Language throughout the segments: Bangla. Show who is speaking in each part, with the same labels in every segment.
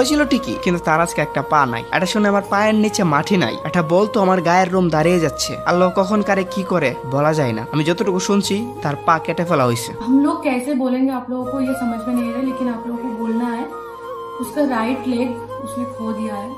Speaker 1: হয়েছিল ঠিকই, কিন্তু তার আজকে একটা পা নাই। এটা শুনে আমার পায়ের নিচে মাটি নাই, এটা বলতো আমার গায়ের রোম দাঁড়িয়ে যাচ্ছে। আল্লাহ কখন কারে কি করে বলা যায় না। আমি যতটুকু শুনছি তার পা কেটে ফেলা হয়েছে।
Speaker 2: हम लोग कैसे बोलेंगे आप लोगों को ये समझ में नहीं आ रहा, लेकिन आप लोगों को बोलना है उसका राइट लेग उसने खो दिया है।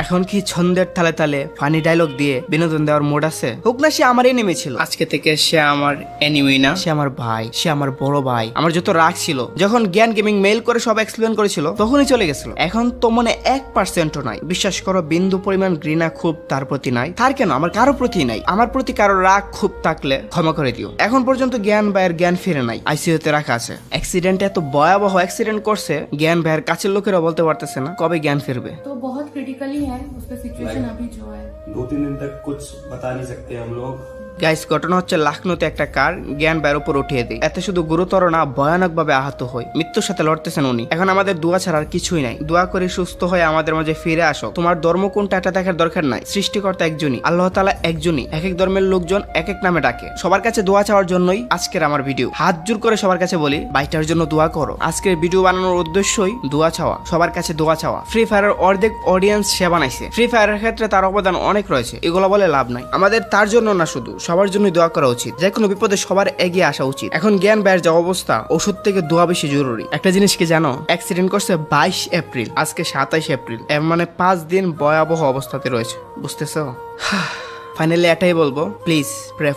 Speaker 1: এখন কি ছন্দের তালে তালে ফানি ডায়লগ দিয়ে বিনোদন দেওয়ার মোড আছে? হোক না সে আমার এনিমি ছিল, আজকে থেকে সে আমার এনিমি না, সে আমার ভাই, সে আমার বড় ভাই। আমার যত রাগ ছিল যখন জ্ঞান গেমিং মেইল করে সব এক্সপ্লেন করেছিল তখনই চলে গেছিল। এখন তো মনে 1%ও নাই। বিশ্বাস করো বিন্দু পরিমাণ ঘৃণা খুব তার প্রতি নাই। তার কেন, আমার কারো প্রতি নাই। আমার প্রতি কারো রাগ খুব থাকলে ক্ষমা করে দিও। এখন পর্যন্ত জ্ঞান ভাইয়ের জ্ঞান ফিরে নাই, আইসিইউতে রাখা আছে। অ্যাক্সিডেন্ট এত ভয়াবহ অ্যাক্সিডেন্ট করছে জ্ঞান ভাইয়ের কাছের লোকেরা বলতে পারতেছে না কবে জ্ঞান ফিরবে।
Speaker 2: तो बहुत क्रिटिकली है उसका सिचुएशन अभी जो है।
Speaker 3: 2-3 दिन तक कुछ बता नहीं सकते हम लोग।
Speaker 1: গাইস ঘটনা হচ্ছে লখনৌতে একটা কার জ্ঞান ভাইয়ের উপর উঠিয়ে দেয়। এতে শুধু গুরুতর না ভয়ানক ভাবে আহত হয়। মৃত্যুর সাথে লড়তেছেন উনি। এখন আমাদের দোয়া ছাড়া আর কিছুই নাই। দোয়া করে সুস্থ হয়ে আমাদের মাঝে ফিরে আসো। তোমার ধর্ম কোনটা এটা দেখার দরকার নাই। সৃষ্টিকর্তা একজনই, আল্লাহ তাআলা একজনই। এক এক ধর্মের লোকজন এক এক নামে ডাকে। সবার কাছে দোয়া চাওয়ার জন্যই আজকের আমার ভিডিও। হাত জোর করে সবার কাছে বলি ভাইটার জন্য দোয়া করো। আজকের ভিডিও বানানোর উদ্দেশ্যই দোয়া চাওয়া, সবার কাছে দোয়া চাওয়া। ফ্রি ফায়ারের অর্ধেক অডিয়েন্স সে বানাইছে। ফ্রি ফায়ারের ক্ষেত্রে তার অবদান অনেক রয়েছে, এগুলো বলে লাভ নাই। আমাদের তার জন্য না, শুধু সবার জন্যই দোয়া করা উচিত। যে কোনো বিপদে সবার এগিয়ে আসা উচিত। এখন জ্ঞান ভাইয়ের যা অবস্থা, ওষুধ থেকে দোয়া বেশি জরুরি। একটা জিনিস কি জানো, অ্যাক্সিডেন্ট করছে 22 এপ্রিল, আজকে 27 এপ্রিল। এর মানে 5 দিন ভয়াবহ অবস্থাতে রয়েছে, বুঝতেছো? ফাইনালি এটাই বলবো, প্লিজ প্রে